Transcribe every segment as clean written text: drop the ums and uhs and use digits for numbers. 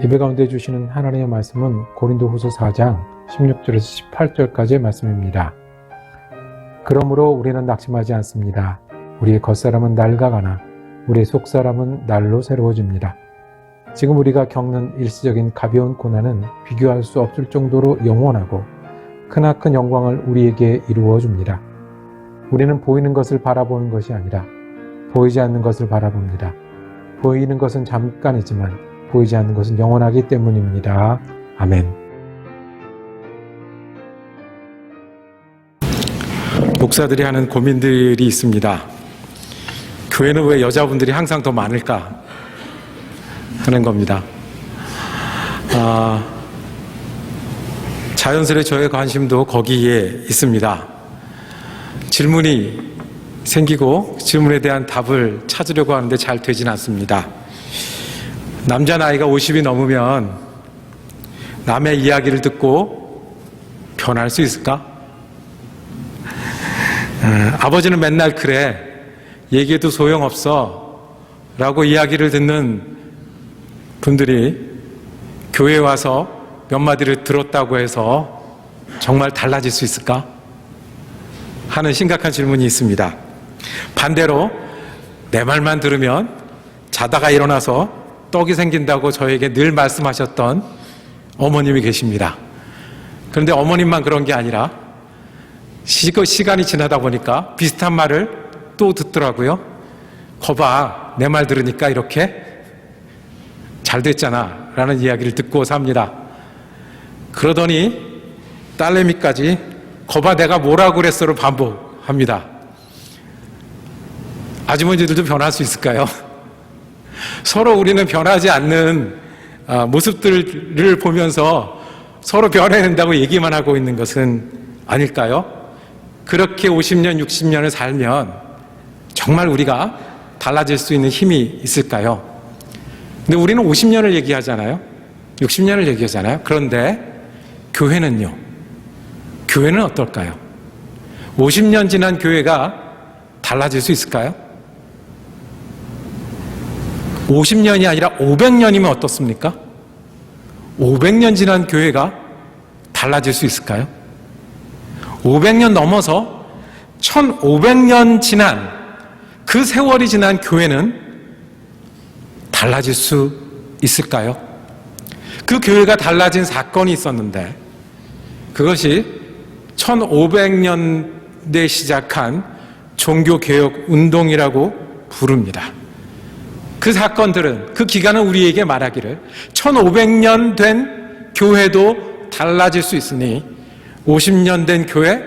예배 가운데 주시는 하나님의 말씀은 고린도후서 4장 16절에서 18절까지의 말씀입니다. 그러므로 우리는 낙심하지 않습니다. 우리의 겉사람은 낡아가나 우리의 속사람은 날로 새로워집니다. 지금 우리가 겪는 일시적인 가벼운 고난은 비교할 수 없을 정도로 영원하고 크나큰 영광을 우리에게 이루어 줍니다. 우리는 보이는 것을 바라보는 것이 아니라 보이지 않는 것을 바라봅니다. 보이는 것은 잠깐이지만 보이지 않는 것은 영원하기 때문입니다. 아멘. 목사들이 하는 고민들이 있습니다. 교회는 왜 여자분들이 항상 더 많을까 하는 겁니다. 자연스레 저의 관심도 거기에 있습니다. 질문이 생기고 질문에 대한 답을 찾으려고 하는데 잘 되진 않습니다. 남자 나이가 50이 넘으면 남의 이야기를 듣고 변할 수 있을까? 아버지는 맨날 그래, 얘기해도 소용없어 라고 이야기를 듣는 분들이 교회에 와서 몇 마디를 들었다고 해서 정말 달라질 수 있을까? 하는 심각한 질문이 있습니다. 반대로 내 말만 들으면 자다가 일어나서 떡이 생긴다고 저에게 늘 말씀하셨던 어머님이 계십니다. 그런데 어머님만 그런 게 아니라 시간이 지나다 보니까 비슷한 말을 또 듣더라고요. 거봐, 내 말 들으니까 이렇게 잘 됐잖아 라는 이야기를 듣고 삽니다. 그러더니 딸내미까지 거봐 내가 뭐라고 그랬어를 반복합니다. 아주머니들도 변할 수 있을까요? 서로 우리는 변하지 않는 모습들을 보면서 서로 변해낸다고 얘기만 하고 있는 것은 아닐까요? 그렇게 50년, 60년을 살면 정말 우리가 달라질 수 있는 힘이 있을까요? 근데 우리는 50년을 얘기하잖아요. 60년을 얘기하잖아요. 그런데 교회는요? 교회는 어떨까요? 50년 지난 교회가 달라질 수 있을까요? 50년이 아니라 500년이면 어떻습니까? 500년 지난 교회가 달라질 수 있을까요? 500년 넘어서 1500년 지난 그 세월이 지난 교회는 달라질 수 있을까요? 그 교회가 달라진 사건이 있었는데 그것이 1500년대에 시작한 종교개혁 운동이라고 부릅니다. 그 사건들은, 그 기간은 우리에게 말하기를 1500년 된 교회도 달라질 수 있으니 50년 된 교회,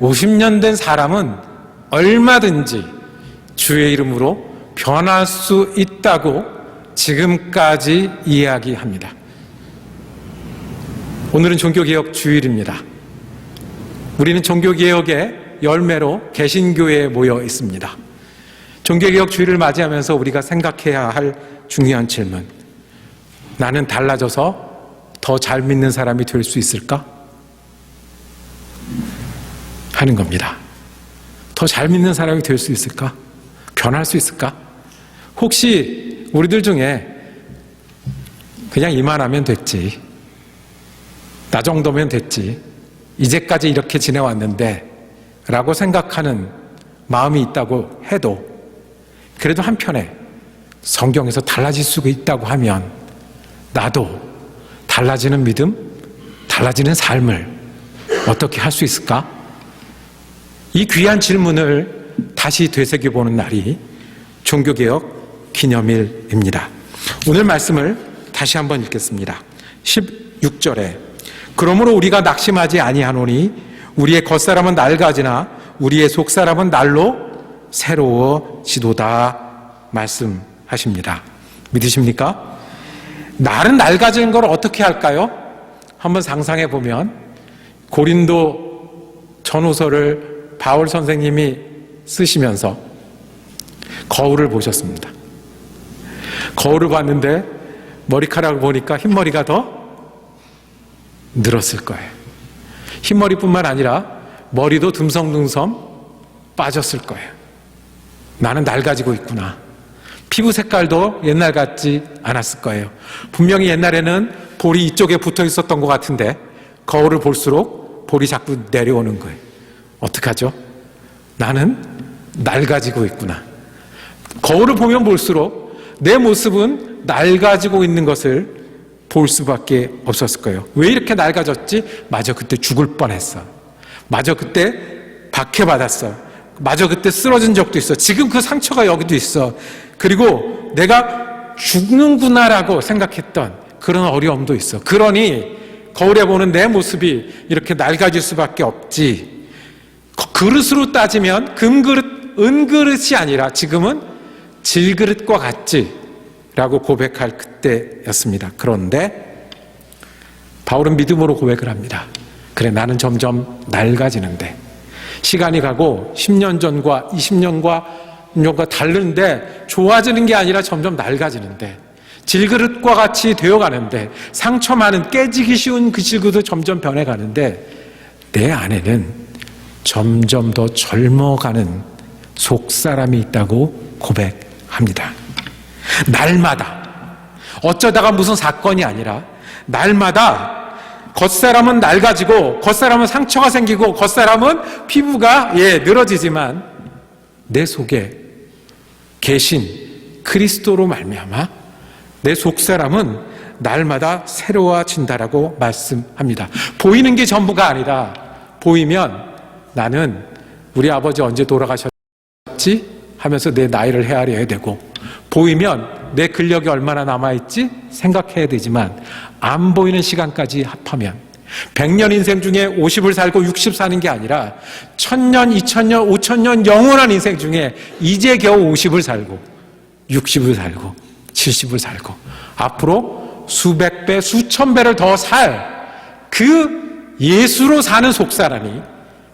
50년 된 사람은 얼마든지 주의 이름으로 변할 수 있다고 지금까지 이야기합니다. 오늘은 종교개혁 주일입니다. 우리는 종교개혁의 열매로 개신교회에 모여 있습니다. 종교개혁 주일을 맞이하면서 우리가 생각해야 할 중요한 질문, 나는 달라져서 더 잘 믿는 사람이 될 수 있을까? 하는 겁니다. 더 잘 믿는 사람이 될 수 있을까? 변할 수 있을까? 혹시 우리들 중에 그냥 이만하면 됐지, 나 정도면 됐지, 이제까지 이렇게 지내왔는데 라고 생각하는 마음이 있다고 해도 그래도 한편에 성경에서 달라질 수가 있다고 하면 나도 달라지는 믿음, 달라지는 삶을 어떻게 할 수 있을까? 이 귀한 질문을 다시 되새겨보는 날이 종교개혁 기념일입니다. 오늘 말씀을 다시 한번 읽겠습니다. 16절에 그러므로 우리가 낙심하지 아니하노니 우리의 겉사람은 낡아지나 우리의 속사람은 날로 새로워지도다 말씀하십니다. 믿으십니까? 날은 낡아지는 걸 어떻게 할까요? 한번 상상해 보면 고린도 전후서를 바울 선생님이 쓰시면서 거울을 보셨습니다. 거울을 봤는데 머리카락을 보니까 흰머리가 더 늘었을 거예요. 흰머리뿐만 아니라 머리도 듬성듬성 빠졌을 거예요. 나는 낡아지고 있구나. 피부 색깔도 옛날 같지 않았을 거예요. 분명히 옛날에는 볼이 이쪽에 붙어 있었던 것 같은데 거울을 볼수록 볼이 자꾸 내려오는 거예요. 어떡하죠? 나는 낡아지고 있구나. 거울을 보면 볼수록 내 모습은 낡아지고 있는 것을 볼 수밖에 없었을 거예요. 왜 이렇게 낡아졌지? 마저 그때 죽을 뻔했어. 마저 그때 박해받았어. 마저 그때 쓰러진 적도 있어. 지금 그 상처가 여기도 있어. 그리고 내가 죽는구나라고 생각했던 그런 어려움도 있어. 그러니 거울에 보는 내 모습이 이렇게 낡아질 수밖에 없지. 그릇으로 따지면 금그릇, 은그릇이 아니라 지금은 질그릇과 같지 라고 고백할 그때였습니다. 그런데 바울은 믿음으로 고백을 합니다. 그래, 나는 점점 낡아지는데 시간이 가고 10년 전과 20년과 다른데 좋아지는 게 아니라 점점 낡아지는데 질그릇과 같이 되어가는데 상처 많은 깨지기 쉬운 그 질그릇도 점점 변해가는데 내 안에는 점점 더 젊어가는 속사람이 있다고 고백합니다. 날마다 어쩌다가 무슨 사건이 아니라 날마다 겉사람은 낡아지고 겉사람은 상처가 생기고 겉사람은 피부가 늘어지지만 내 속에 계신 그리스도로 말미암아 내 속사람은 날마다 새로워진다라고 말씀합니다. 보이는 게 전부가 아니라 보이면 나는 우리 아버지 언제 돌아가셨지? 하면서 내 나이를 헤아려야 되고 보이면 내 근력이 얼마나 남아있지? 생각해야 되지만 안 보이는 시간까지 합하면 100년 인생 중에 50을 살고 60 사는 게 아니라 1000년, 2000년, 5000년 영원한 인생 중에 이제 겨우 50을 살고 60을 살고 70을 살고 앞으로 수백 배, 수천 배를 더 살 그 예수로 사는 속사람이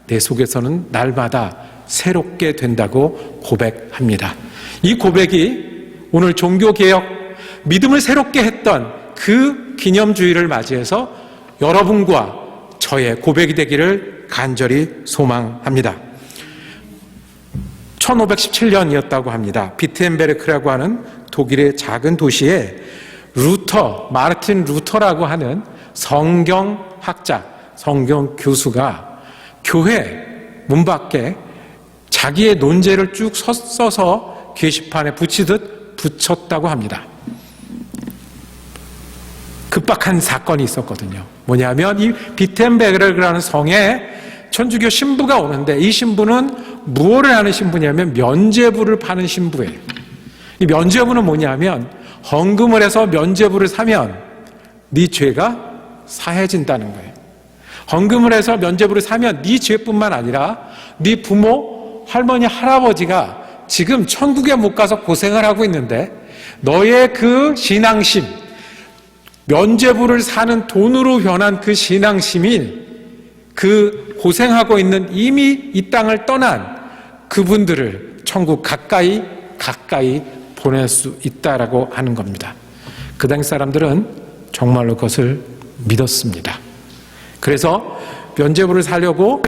내 속에서는 날마다 새롭게 된다고 고백합니다. 이 고백이 오늘 종교개혁, 믿음을 새롭게 했던 그 기념주의를 맞이해서 여러분과 저의 고백이 되기를 간절히 소망합니다. 1517년이었다고 합니다. 비텐베르크라고 하는 독일의 작은 도시에 마르틴 루터라고 하는 성경학자, 성경 교수가 교회 문 밖에 자기의 논제를 쭉 써서 게시판에 붙이듯 붙였다고 합니다. 급박한 사건이 있었거든요. 뭐냐면 이 비텐베르크라는 성에 천주교 신부가 오는데 이 신부는 무엇을 하는 신부냐면 면죄부를 파는 신부예요. 이 면죄부는 뭐냐면 헌금을 해서 면죄부를 사면 네 죄가 사해진다는 거예요. 헌금을 해서 면죄부를 사면 네 죄뿐만 아니라 네 부모, 할머니, 할아버지가 지금 천국에 못 가서 고생을 하고 있는데 너의 그 신앙심, 면죄부를 사는 돈으로 변한 그 신앙심이 그 고생하고 있는 이미 이 땅을 떠난 그분들을 천국 가까이 보낼 수 있다라고 하는 겁니다. 그 당시 사람들은 정말로 그것을 믿었습니다. 그래서 면죄부를 사려고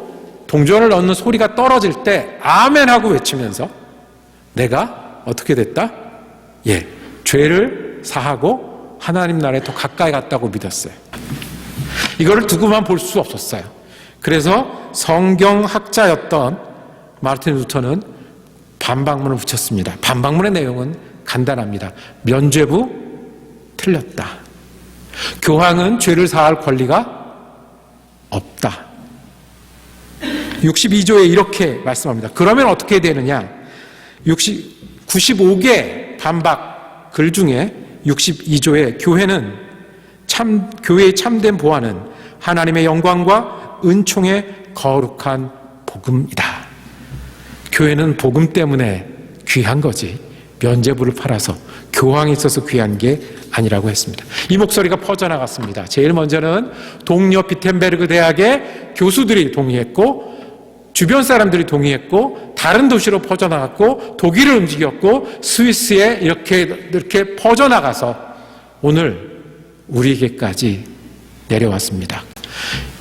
동전을 넣는 소리가 떨어질 때 아멘 하고 외치면서 내가 어떻게 됐다? 죄를 사하고 하나님 나라에 더 가까이 갔다고 믿었어요. 이거를 두고만 볼 수 없었어요. 그래서 성경학자였던 마르틴 루터는 반박문을 붙였습니다. 반박문의 내용은 간단합니다. 면죄부 틀렸다. 교황은 죄를 사할 권리가 없다. 62조에 이렇게 말씀합니다. 그러면 어떻게 되느냐? 95개 반박 글 중에 62조에 교회의 참된 보안은 하나님의 영광과 은총의 거룩한 복음이다. 교회는 복음 때문에 귀한 거지 면죄부를 팔아서 교황이 있어서 귀한 게 아니라고 했습니다. 이 목소리가 퍼져나갔습니다. 제일 먼저는 동료 비텐베르크 대학의 교수들이 동의했고 주변 사람들이 동의했고 다른 도시로 퍼져나갔고 독일을 움직였고 스위스에 이렇게 퍼져나가서 오늘 우리에게까지 내려왔습니다.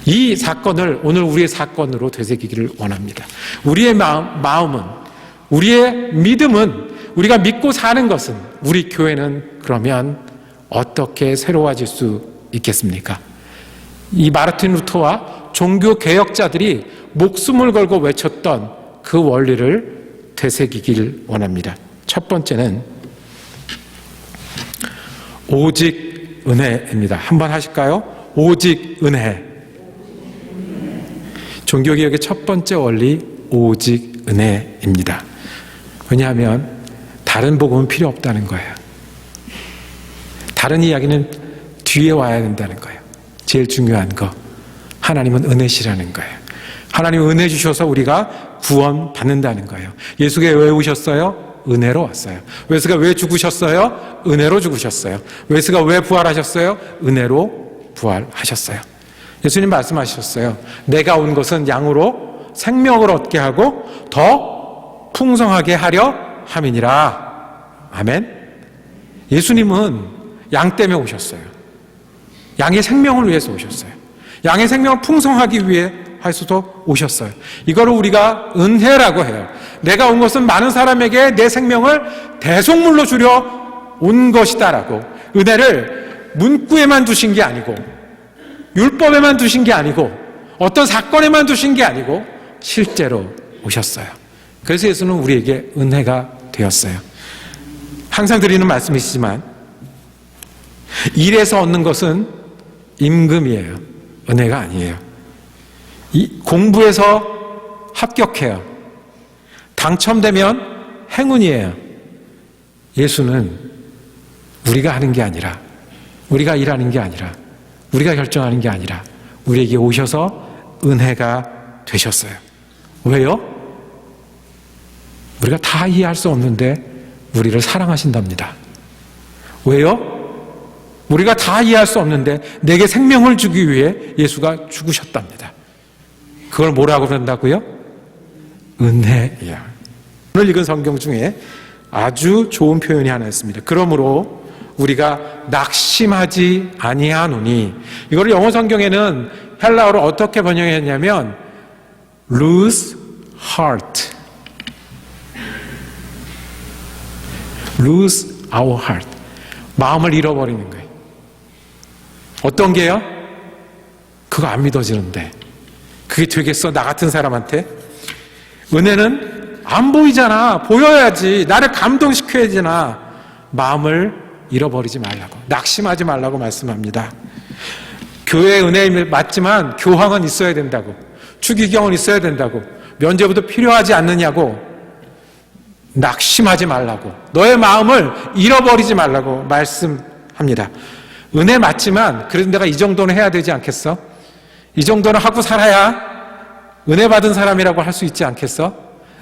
이 사건을 오늘 우리의 사건으로 되새기기를 원합니다. 우리의 마음은, 우리의 믿음은 우리가 믿고 사는 것은, 우리 교회는 그러면 어떻게 새로워질 수 있겠습니까? 이 마르틴 루터와 종교 개혁자들이 목숨을 걸고 외쳤던 그 원리를 되새기길 원합니다. 첫 번째는 오직 은혜입니다. 한번 하실까요? 오직 은혜. 종교개혁의 첫 번째 원리, 오직 은혜입니다. 왜냐하면 다른 복음은 필요 없다는 거예요. 다른 이야기는 뒤에 와야 된다는 거예요. 제일 중요한 거, 하나님은 은혜시라는 거예요. 하나님 은혜 주셔서 우리가 구원 받는다는 거예요. 예수가 왜 오셨어요? 은혜로 왔어요. 예수가 왜 죽으셨어요? 은혜로 죽으셨어요. 예수가 왜 부활하셨어요? 은혜로 부활하셨어요. 예수님 말씀하셨어요. 내가 온 것은 양으로 생명을 얻게 하고 더 풍성하게 하려 함이니라. 아멘. 예수님은 양 때문에 오셨어요. 양의 생명을 위해서 오셨어요. 양의 생명을 풍성하기 위해 하셔서 오셨어요. 이거를 우리가 은혜라고 해요. 내가 온 것은 많은 사람에게 내 생명을 대속물로 주려 온 것이다라고. 은혜를 문구에만 두신 게 아니고, 율법에만 두신 게 아니고, 어떤 사건에만 두신 게 아니고 실제로 오셨어요. 그래서 예수는 우리에게 은혜가 되었어요. 항상 드리는 말씀이시지만 일에서 얻는 것은 임금이에요. 은혜가 아니에요. 공부에서 합격해요. 당첨되면 행운이에요. 예수는 우리가 하는 게 아니라, 우리가 일하는 게 아니라, 우리가 결정하는 게 아니라 우리에게 오셔서 은혜가 되셨어요. 왜요? 우리가 다 이해할 수 없는데 우리를 사랑하신답니다. 왜요? 우리가 다 이해할 수 없는데 내게 생명을 주기 위해 예수가 죽으셨답니다. 그걸 뭐라고 그런다고요? 은혜야. 오늘 읽은 성경 중에 아주 좋은 표현이 하나 있습니다. 그러므로 우리가 낙심하지 아니하노니, 이걸 영어 성경에는 헬라어로 어떻게 번역했냐면 lose heart, lose our heart, 마음을 잃어버리는 거예요. 어떤 게요? 그거 안 믿어지는데 그게 되겠어? 나 같은 사람한테? 은혜는 안 보이잖아. 보여야지. 나를 감동시켜야 되나. 마음을 잃어버리지 말라고, 낙심하지 말라고 말씀합니다. 교회의 은혜에 맞지만 교황은 있어야 된다고, 추기경은 있어야 된다고, 면죄부도 필요하지 않느냐고, 낙심하지 말라고, 너의 마음을 잃어버리지 말라고 말씀합니다. 은혜 맞지만 그래도 내가 이 정도는 해야 되지 않겠어? 이 정도는 하고 살아야 은혜 받은 사람이라고 할 수 있지 않겠어?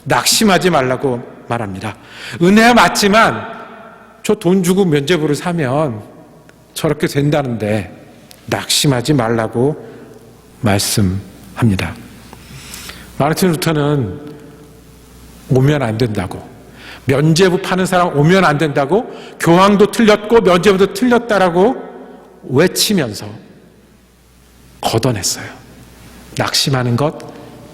낙심하지 말라고 말합니다. 은혜 맞지만 저 돈 주고 면죄부를 사면 저렇게 된다는데 낙심하지 말라고 말씀합니다. 마르틴 루터는 오면 안 된다고, 면죄부 파는 사람 오면 안 된다고, 교황도 틀렸고 면죄부도 틀렸다라고 외치면서 걷어냈어요. 낙심하는 것,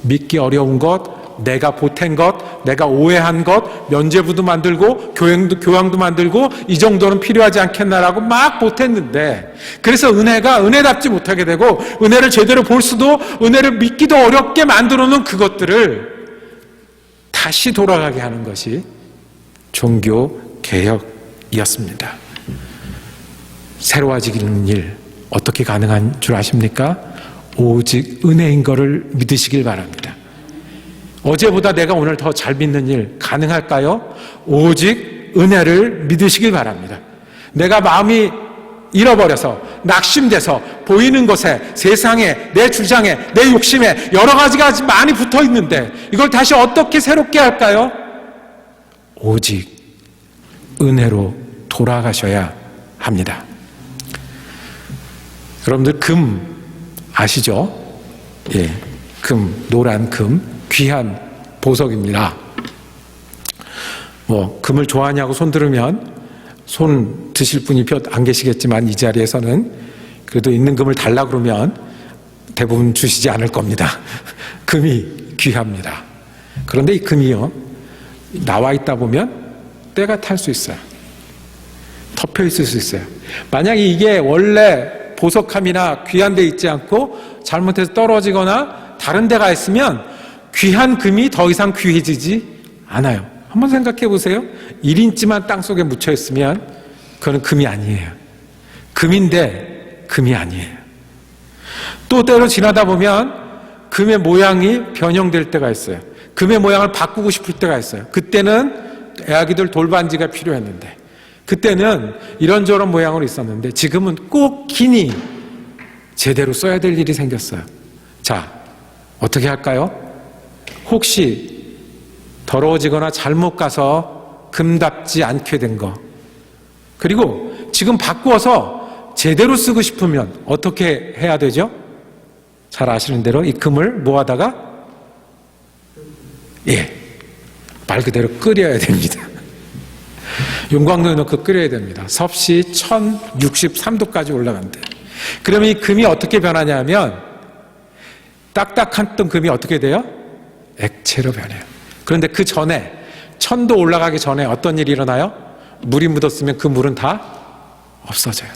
믿기 어려운 것, 내가 보탠 것, 내가 오해한 것, 면죄부도 만들고 교황도 만들고 이 정도는 필요하지 않겠나라고 막 보탰는데, 그래서 은혜가 은혜답지 못하게 되고 은혜를 제대로 볼 수도, 은혜를 믿기도 어렵게 만들어놓은 그것들을 다시 돌아가게 하는 것이 종교 개혁이었습니다. 새로워지는 일 어떻게 가능한 줄 아십니까? 오직 은혜인 것을 믿으시길 바랍니다. 어제보다 내가 오늘 더 잘 믿는 일 가능할까요? 오직 은혜를 믿으시길 바랍니다. 내가 마음이 잃어버려서 낙심돼서 보이는 것에, 세상에, 내 주장에, 내 욕심에 여러 가지가 많이 붙어 있는데 이걸 다시 어떻게 새롭게 할까요? 오직 은혜로 돌아가셔야 합니다. 여러분들 금 아시죠? 예, 금, 노란 금, 귀한 보석입니다. 금을 좋아하냐고 손 들으면 손 드실 분이 몇 안 계시겠지만 이 자리에서는 그래도 있는 금을 달라 그러면 대부분 주시지 않을 겁니다. 금이 귀합니다. 그런데 이 금이요, 나와 있다 보면 때가 탈 수 있어요. 덮여 있을 수 있어요. 만약에 이게 원래 보석함이나 귀한 데 있지 않고 잘못해서 떨어지거나 다른 데가 있으면 귀한 금이 더 이상 귀해지지 않아요. 한번 생각해 보세요. 1인치만 땅속에 묻혀 있으면 그건 금이 아니에요. 금인데 금이 아니에요. 또 때로 지나다 보면 금의 모양이 변형될 때가 있어요. 금의 모양을 바꾸고 싶을 때가 있어요. 그때는 애아기들 돌반지가 필요했는데, 그때는 이런저런 모양으로 있었는데, 지금은 꼭 기니 제대로 써야 될 일이 생겼어요. 자, 어떻게 할까요? 혹시 더러워지거나 잘못 가서 금답지 않게 된 거, 그리고 지금 바꾸어서 제대로 쓰고 싶으면 어떻게 해야 되죠? 잘 아시는 대로 이 금을 뭐 하다가? 말 그대로 끓여야 됩니다. 용광로에 넣고 끓여야 됩니다. 섭씨 1063도까지 올라간대. 그러면 이 금이 어떻게 변하냐면, 딱딱했던 금이 어떻게 돼요? 액체로 변해요. 그런데 그 전에 1000도 올라가기 전에 어떤 일이 일어나요? 물이 묻었으면 그 물은 다 없어져요.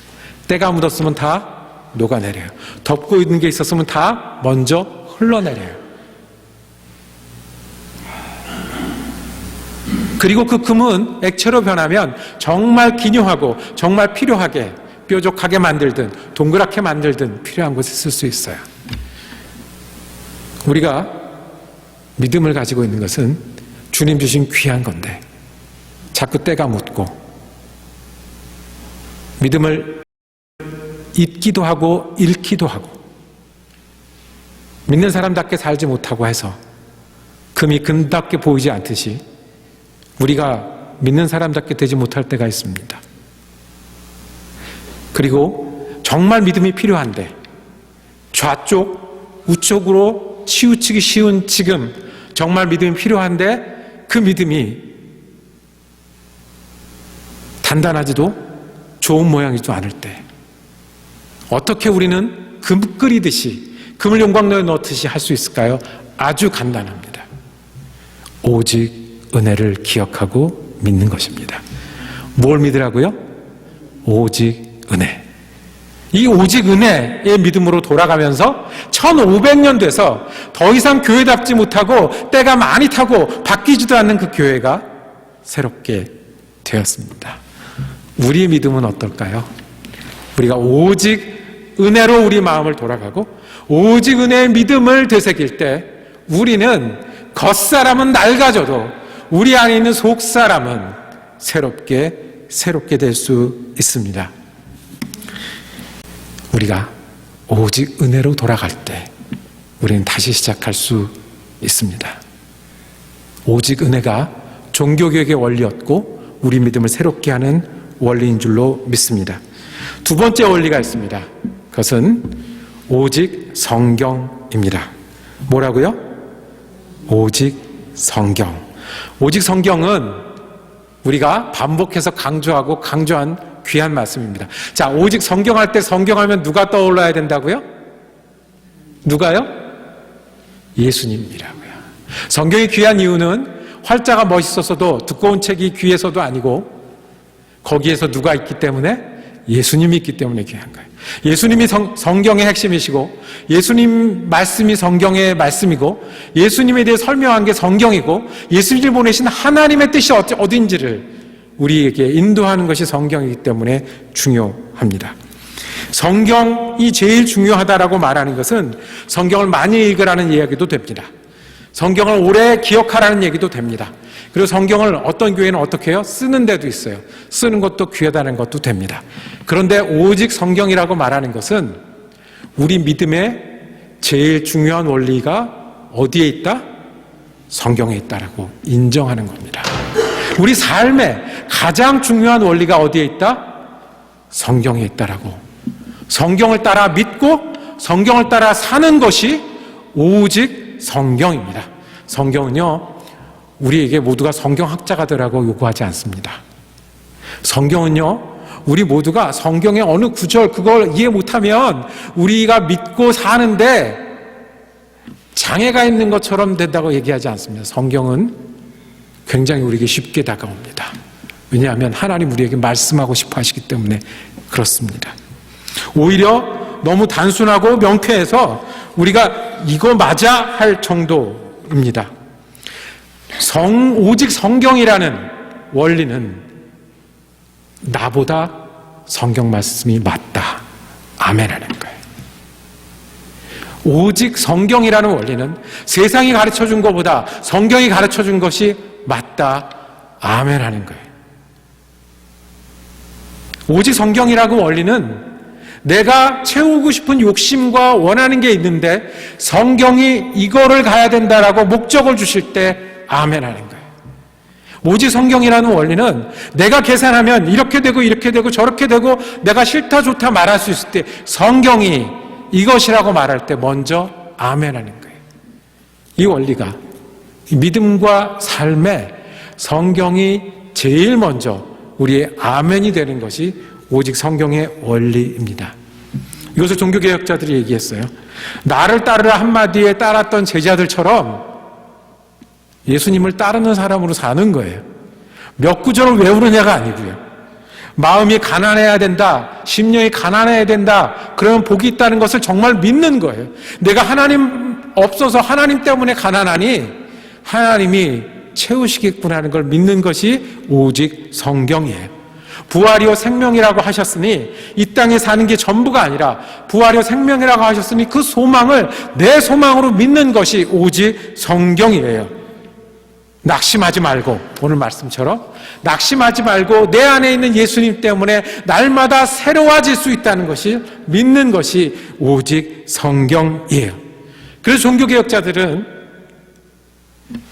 때가 묻었으면 다 녹아내려요. 덮고 있는 게 있었으면 다 먼저 흘러내려요. 그리고 그 금은 액체로 변하면 정말 기묘하고 정말 필요하게, 뾰족하게 만들든 동그랗게 만들든 필요한 곳에 쓸 수 있어요. 우리가 믿음을 가지고 있는 것은 주님 주신 귀한 건데 자꾸 때가 묻고 믿음을 잊기도 하고 잃기도 하고 믿는 사람답게 살지 못하고 해서 금이 금답게 보이지 않듯이 우리가 믿는 사람답게 되지 못할 때가 있습니다. 그리고 정말 믿음이 필요한데 좌쪽, 우쪽으로 치우치기 쉬운 지금 정말 믿음이 필요한데 그 믿음이 단단하지도 좋은 모양이지도 않을 때 어떻게 우리는 금 끓이듯이 금을 용광로에 넣듯이 할 수 있을까요? 아주 간단합니다. 오직 은혜를 기억하고 믿는 것입니다. 뭘 믿으라고요? 오직 은혜. 이 오직 은혜의 믿음으로 돌아가면서 1500년 돼서 더 이상 교회답지 못하고 때가 많이 타고 바뀌지도 않는 그 교회가 새롭게 되었습니다. 우리의 믿음은 어떨까요? 우리가 오직 은혜로 우리 마음을 돌아가고 오직 은혜의 믿음을 되새길 때 우리는 겉사람은 낡아져도 우리 안에 있는 속사람은 새롭게 될 수 있습니다. 우리가 오직 은혜로 돌아갈 때 우리는 다시 시작할 수 있습니다. 오직 은혜가 종교개혁의 원리였고 우리 믿음을 새롭게 하는 원리인 줄로 믿습니다. 두 번째 원리가 있습니다. 그것은 오직 성경입니다. 뭐라고요? 오직 성경. 오직 성경은 우리가 반복해서 강조한 귀한 말씀입니다. 자, 오직 성경할 때 성경하면 누가 떠올라야 된다고요? 누가요? 예수님이라고요. 성경이 귀한 이유는 활자가 멋있어서도 두꺼운 책이 귀해서도 아니고 거기에서 누가 있기 때문에? 예수님이 있기 때문에 귀한 거예요. 예수님이 성경의 핵심이시고 예수님 말씀이 성경의 말씀이고 예수님에 대해 설명한 게 성경이고 예수님을 보내신 하나님의 뜻이 어딘지를 우리에게 인도하는 것이 성경이기 때문에 중요합니다. 성경이 제일 중요하다라고 말하는 것은 성경을 많이 읽으라는 이야기도 됩니다. 성경을 오래 기억하라는 얘기도 됩니다. 그리고 성경을 어떤 교회는 어떻게 해요? 쓰는 데도 있어요. 쓰는 것도 귀하다는 것도 됩니다. 그런데 오직 성경이라고 말하는 것은 우리 믿음의 제일 중요한 원리가 어디에 있다? 성경에 있다라고 인정하는 겁니다. 우리 삶의 가장 중요한 원리가 어디에 있다? 성경에 있다라고. 성경을 따라 믿고 성경을 따라 사는 것이 오직 성경입니다. 성경은요, 우리에게 모두가 성경학자가 되라고 요구하지 않습니다. 성경은요, 우리 모두가 성경의 어느 구절 그걸 이해 못하면 우리가 믿고 사는데 장애가 있는 것처럼 된다고 얘기하지 않습니다. 성경은 굉장히 우리에게 쉽게 다가옵니다. 왜냐하면 하나님 우리에게 말씀하고 싶어 하시기 때문에 그렇습니다. 오히려 너무 단순하고 명쾌해서 우리가 이거 맞아 할 정도입니다. 오직 성경이라는 원리는 나보다 성경 말씀이 맞다. 아멘 하는 거예요. 오직 성경이라는 원리는 세상이 가르쳐준 것보다 성경이 가르쳐준 것이 맞다. 아멘 하는 거예요. 오직 성경이라고 원리는 내가 채우고 싶은 욕심과 원하는 게 있는데 성경이 이거를 가야 된다라고 목적을 주실 때 아멘 하는 거예요. 오직 성경이라는 원리는 내가 계산하면 이렇게 되고 저렇게 되고 내가 싫다 좋다 말할 수 있을 때 성경이 이것이라고 말할 때 먼저 아멘 하는 거예요. 이 원리가 믿음과 삶에 성경이 제일 먼저 우리의 아멘이 되는 것이 오직 성경의 원리입니다. 이것을 종교개혁자들이 얘기했어요. 나를 따르라 한마디에 따랐던 제자들처럼 예수님을 따르는 사람으로 사는 거예요. 몇 구절을 외우느냐가 아니고요. 마음이 가난해야 된다. 심령이 가난해야 된다. 그러면 복이 있다는 것을 정말 믿는 거예요. 내가 하나님 없어서 하나님 때문에 가난하니 하나님이 채우시겠구나 하는 걸 믿는 것이 오직 성경이에요. 부활이요 생명이라고 하셨으니 이 땅에 사는 게 전부가 아니라 부활이요 생명이라고 하셨으니 그 소망을 내 소망으로 믿는 것이 오직 성경이에요. 낙심하지 말고, 오늘 말씀처럼 낙심하지 말고 내 안에 있는 예수님 때문에 날마다 새로워질 수 있다는 것이 믿는 것이 오직 성경이에요. 그래서 종교개혁자들은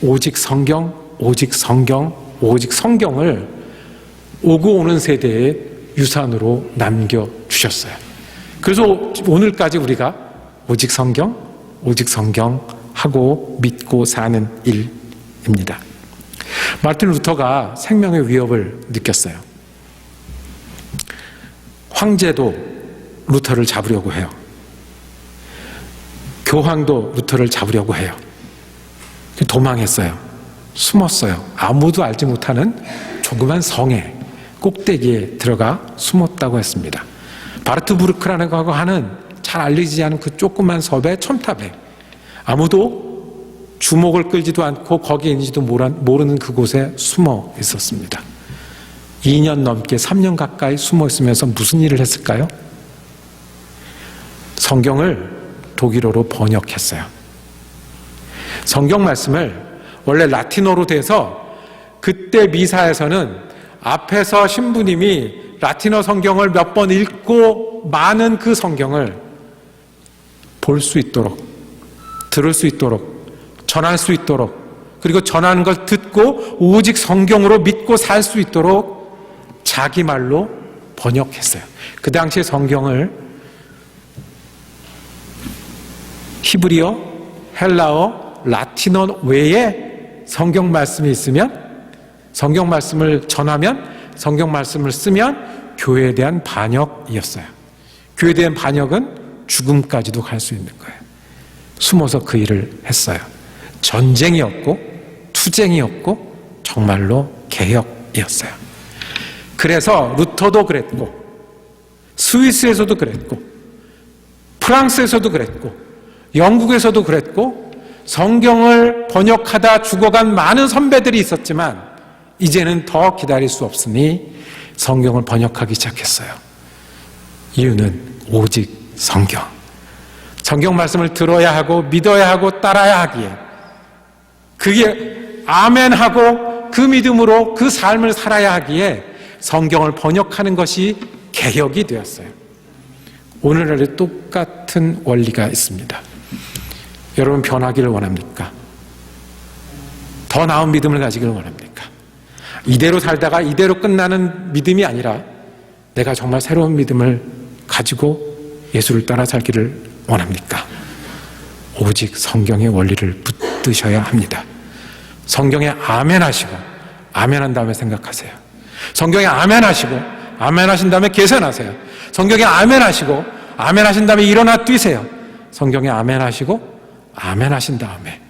오직 성경, 오직 성경, 오직 성경을 오고 오는 세대에 유산으로 남겨주셨어요. 그래서 오늘까지 우리가 오직 성경 하고 믿고 사는 일입니다. 마르틴 루터가 생명의 위협을 느꼈어요. 황제도 루터를 잡으려고 해요. 교황도 루터를 잡으려고 해요. 도망했어요. 숨었어요. 아무도 알지 못하는 조그만 성에 꼭대기에 들어가 숨었다고 했습니다. 바르트부르크라는 거하고 하는 잘 알려지지 않은 그 조그만 섭의 첨탑에 아무도 주목을 끌지도 않고 거기에 있는지도 모르는 그곳에 숨어 있었습니다. 2년 넘게 3년 가까이 숨어 있으면서 무슨 일을 했을까요? 성경을 독일어로 번역했어요. 성경 말씀을 원래 라틴어로 돼서 그때 미사에서는 앞에서 신부님이 라틴어 성경을 몇 번 읽고 많은 그 성경을 볼 수 있도록, 들을 수 있도록, 전할 수 있도록, 그리고 전하는 걸 듣고 오직 성경으로 믿고 살 수 있도록 자기 말로 번역했어요. 그 당시에 성경을 히브리어, 헬라어, 라틴어 외에 성경 말씀이 있으면, 성경 말씀을 전하면, 성경 말씀을 쓰면 교회에 대한 반역이었어요. 교회에 대한 반역은 죽음까지도 갈 수 있는 거예요. 숨어서 그 일을 했어요. 전쟁이었고 투쟁이었고 정말로 개혁이었어요. 그래서 루터도 그랬고 스위스에서도 그랬고 프랑스에서도 그랬고 영국에서도 그랬고 성경을 번역하다 죽어간 많은 선배들이 있었지만 이제는 더 기다릴 수 없으니 성경을 번역하기 시작했어요. 이유는 오직 성경. 성경 말씀을 들어야 하고 믿어야 하고 따라야 하기에 그게 아멘하고 그 믿음으로 그 삶을 살아야 하기에 성경을 번역하는 것이 개혁이 되었어요. 오늘날에 똑같은 원리가 있습니다. 여러분 변하기를 원합니까? 더 나은 믿음을 가지기를 원합니까? 이대로 살다가 이대로 끝나는 믿음이 아니라 내가 정말 새로운 믿음을 가지고 예수를 따라 살기를 원합니까? 오직 성경의 원리를 붙드셔야 합니다. 성경에 아멘 하시고 아멘 한 다음에 생각하세요. 성경에 아멘 하시고 아멘 하신 다음에 계산하세요. 성경에 아멘 하시고 아멘 하신 다음에 일어나 뛰세요. 성경에 아멘 하시고 아멘 하신 다음에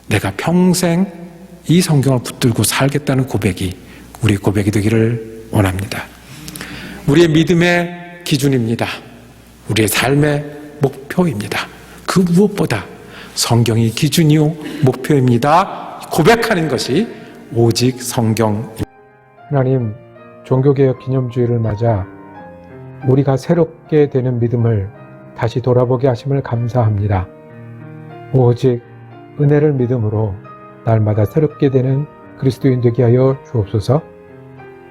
내가 평생 이 성경을 붙들고 살겠다는 고백이 우리 고백이 되기를 원합니다. 우리의 믿음의 기준입니다. 우리의 삶의 목표입니다. 그 무엇보다 성경이 기준이요 목표입니다. 고백하는 것이 오직 성경입니다. 하나님, 종교개혁 기념주의를 맞아 우리가 새롭게 되는 믿음을 다시 돌아보게 하심을 감사합니다. 오직 은혜를 믿음으로 날마다 새롭게 되는 그리스도인 되게 하여 주옵소서.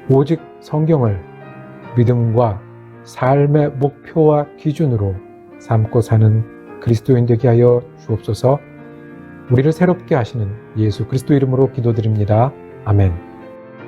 오직 성경을 믿음과 삶의 목표와 기준으로 삼고 사는 그리스도인 되게 하여 주옵소서. 우리를 새롭게 하시는 예수 그리스도 이름으로 기도드립니다. 아멘.